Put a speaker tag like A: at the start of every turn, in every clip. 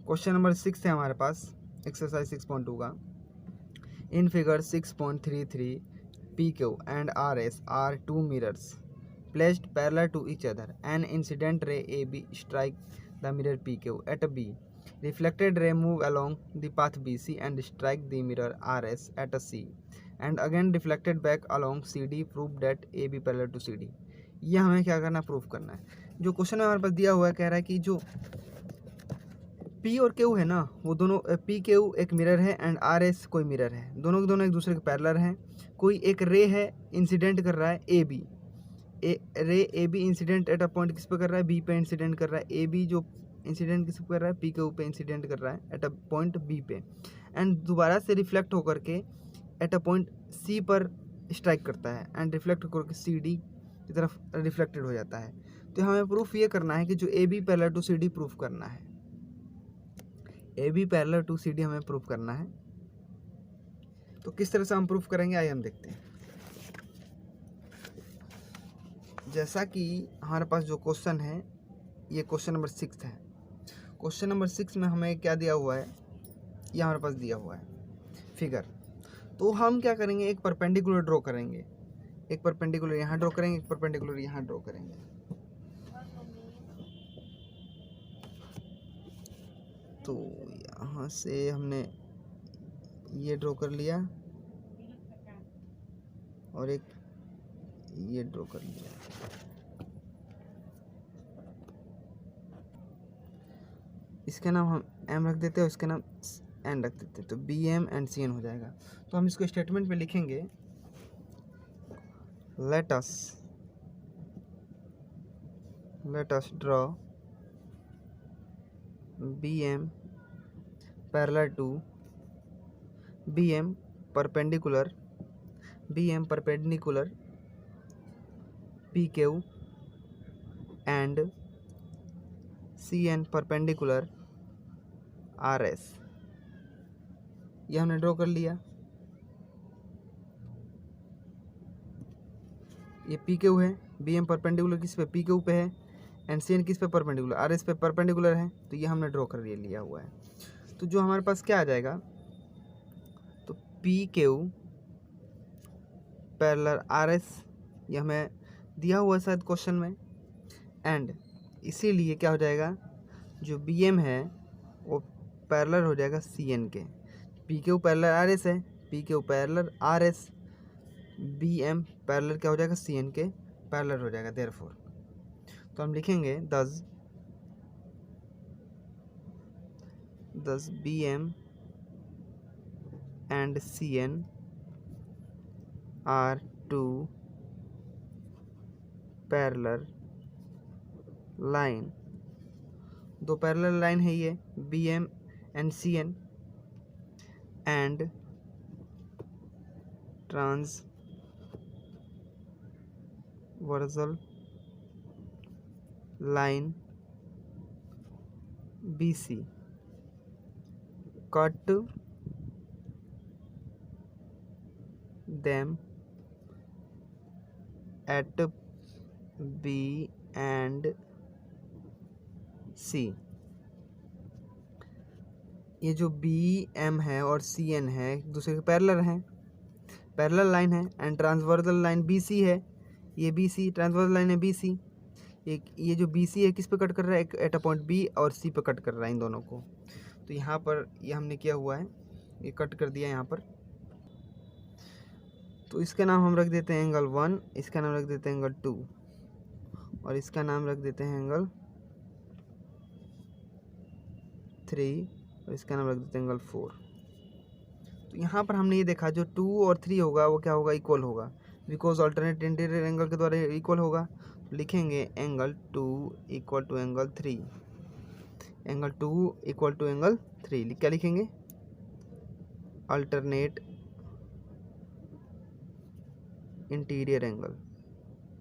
A: Question number 6 है हमारे पास exercise 6.2 का। In figure 6.33 PQ and RS are two mirrors placed parallel to each other. An incident ray AB strike the mirror PQ at B. Reflected ray move along the path BC and strike the mirror RS at C. And again reflected back along CD. Prove that AB parallel to CD. ये हमें क्या करना, proof करना है। जो question हमारे पास दिया हुआ है, कह रहा है कि जो P और Q है ना, वो दोनों PQ एक मिरर है एंड RS कोई मिरर है, दोनों के दोनों एक दूसरे के पैरेलल हैं। कोई एक रे है, इंसिडेंट कर रहा है AB, रे AB incident at a point किस पे कर रहा है, B पे इंसिडेंट कर रहा है। AB जो इंसिडेंट किस पे कर रहा है, PQ पे इंसिडेंट कर रहा है एट अ पॉइंट B पे, एंड दोबारा से रिफ्लेक्ट होकर के एट अ पॉइंट C पर स्ट्राइक करता है एंड रिफ्लेक्ट होकर के CD की तरफ रिफ्लेक्टेड हो जाता है। तो हमें प्रूफ ये करना है कि जो AB parallel to CD proof करना है, AB पैरेलल टू CD हमें प्रूफ करना है। तो किस तरह से हम प्रूफ करेंगे, आइए हम देखते हैं। जैसा कि हमारे पास जो क्वेश्चन है, ये क्वेश्चन नंबर 6 है। क्वेश्चन नंबर 6 में हमें क्या दिया हुआ है, ये हमारे पास दिया हुआ है फिगर। तो हम क्या करेंगे, एक परपेंडिकुलर ड्रॉ करेंगे, एक परपेंडिकुलर यहाँ ड्रॉ करेंगे, एक परपेंडिकुलर यहाँ ड्रॉ करेंगे। तो यहाँ से हमने ये ड्रॉ कर लिया और एक ये ड्रॉ कर लिया। इसका नाम हम M रख देते हैं और इसका नाम N रख देते हैं, तो BM एंड CN हो जाएगा। तो हम इसको स्टेटमेंट में लिखेंगे, let us draw BM parallel to BM perpendicular PQ and CN perpendicular RS। ये हमने ड्रॉ कर लिया। ये PQ है, BM परपेंडिकुलर किस पे, PQ पे है, एंड CN किस पे परपेंडिकुलर, RS पे परपेंडिकुलर है। तो ये हमने ड्रॉ कर लिया हुआ है। तो जो हमारे पास क्या आ जाएगा, तो PQ पैरेलल RS, ये हमें दिया हुआ है शायद क्वेश्चन में, एंड इसीलिए क्या हो जाएगा, जो BM है वो पैरेलल हो जाएगा CN के। PQ पैरेलल RS है, PQ parallel RS, BM parallel क्या हो जाएगा, CN के पैरेलल हो जाएगा। देयरफॉर तो हम लिखेंगे thus BM and CN are two parallel line. दो पैरेलल लाइन है ये, BM and CN, and transversal line BC cut them at B and C। ये जो BM है और CN है एक दूसरे के पैरेलल हैं, पैरेलल लाइन है, एंड ट्रांसवर्सल लाइन BC है, ये BC ट्रांसवर्सल लाइन है BC। ये जो BC है किस पे कट कर रहा है, एक एट अ पॉइंट B और C पे कट कर रहा है इन दोनों को। तो यहाँ पर ये हमने किया हुआ है, ये कट कर दिया यहाँ पर। तो इसका नाम हम रख देते हैं एंगल 1, इसका नाम रख देते हैं एंगल 2, और इसका नाम रख देते हैं एंगल 3, और इसका नाम रख देते हैं एंगल 4। तो यहाँ पर हमने ये देखा, जो 2 और 3 होगा वो क्या होगा, इक्वल होगा, बिकॉज अल्टरनेट इंटीरियर एंगल के द्वारा इक्वल होगा। तो लिखेंगे angle 2 equal to angle 3, angle 2 equal to angle 3। क्या लिखेंगे, alternate interior angle,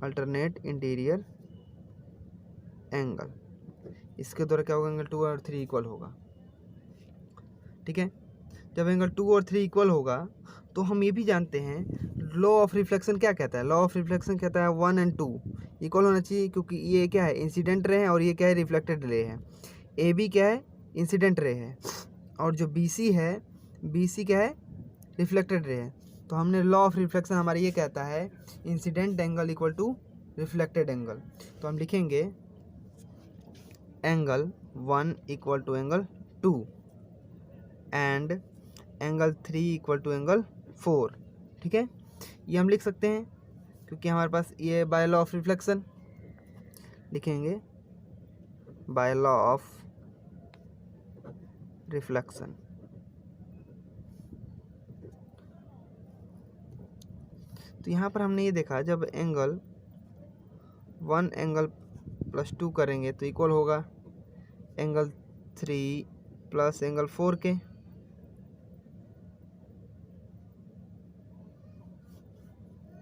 A: alternate interior angle, इसके द्वारा क्या होगा, एंगल 2 और 3 इक्वल होगा। ठीक है, जब एंगल 2 और 3 इक्वल होगा तो हम ये भी जानते हैं लॉ ऑफ रिफ्लेक्शन क्या कहता है। लॉ ऑफ रिफ्लेक्शन कहता है 1 एंड 2 इक्वल होना चाहिए, क्योंकि ये क्या है, इंसिडेंट रे है और ये क्या है, रिफ्लेक्टेड रे है। ए बी क्या है, इंसिडेंट रे है, और जो BC है, BC क्या है, रिफ्लेक्टेड रे है। तो हमने लॉ ऑफ रिफ्लेक्शन हमारा ये कहता है incident angle equal to reflected angle. तो हम लिखेंगे angle 1 equal to angle 2 and angle 3 equal to angle 4। ठीक है, ये हम लिख सकते हैं क्योंकि हमारे पास ये बाय लॉ ऑफ रिफ्लेक्शन लिखेंगे, बाय लॉ ऑफ रिफ्लेक्शन। तो यहाँ पर हमने ये देखा जब एंगल 1 एंगल प्लस 2 करेंगे तो इक्वल होगा एंगल 3 प्लस एंगल 4 के।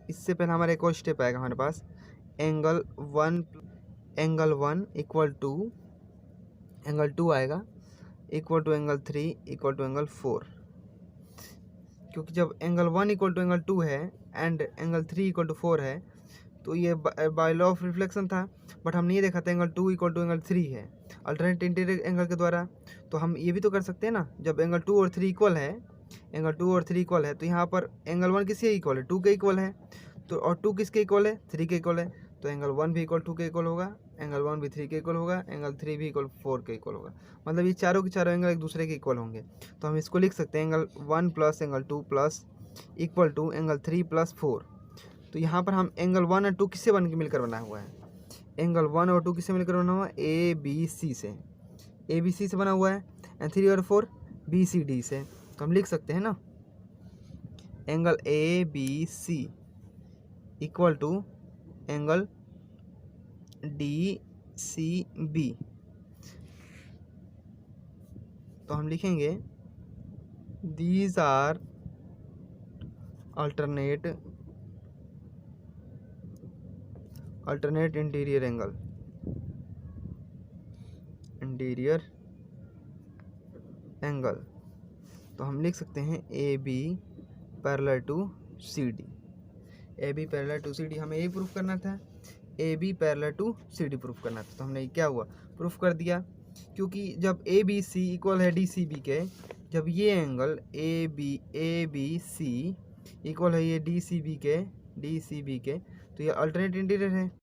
A: इससे पहले हमारा एक और स्टेप आएगा हमारे पास, एंगल 1 इक्वल टू एंगल 2 आएगा equal to angle 3 equal to angle 4। क्योंकि जब एंगल 1 इक्वल टू एंगल 2 है एंड एंगल 3 इक्वल टू 4 है तो ये बाय लॉ ऑफ रिफ्लेक्शन था, बट हमने ये देखा था एंगल 2 इक्वल टू एंगल 3 है अल्टरनेट इंटीरियर एंगल के द्वारा। तो हम ये भी तो कर सकते हैं ना, जब एंगल 2 और 3 इक्वल है, एंगल 2 और 3 इक्वल है तो यहाँ पर एंगल 1 किसके इक्वल है, 2 के इक्वल है। तो और 2 किसके इक्वल है, 3 के इक्वल है। तो एंगल 1 भी इक्वल 2 के इक्वल होगा, एंगल 1 भी 3 के इक्वल होगा, एंगल 3 भी इक्वल 4 के इक्वल होगा। मतलब ये चारों के चारों एंगल एक दूसरे के इक्वल होंगे। तो हम इसको लिख सकते हैं angle 1 plus angle 2 plus equal to angle 3 plus 4। तो यहाँ पर हम एंगल 1 और 2 किससे बन के मिलकर बना हुआ है, एंगल 1 और 2 किससे मिलकर बना हुआ है, ABC से, ABC से बना हुआ है, एंड 3 और 4 BCD से। तो हम लिख सकते हैं ना angle ABC equal to angle DCB। तो हम लिखेंगे these are alternate interior angle. तो हम लिख सकते हैं AB parallel to CD। AB parallel to CD हमें यही प्रूफ करना था, AB parallel to CD proof करना था। तो हमने क्या हुआ, प्रूफ कर दिया। क्योंकि जब ABC इक्वल है DCB के, जब ये एंगल ABC इक्वल है ये DCB के, तो ये अल्टरनेट इंटीरियर है।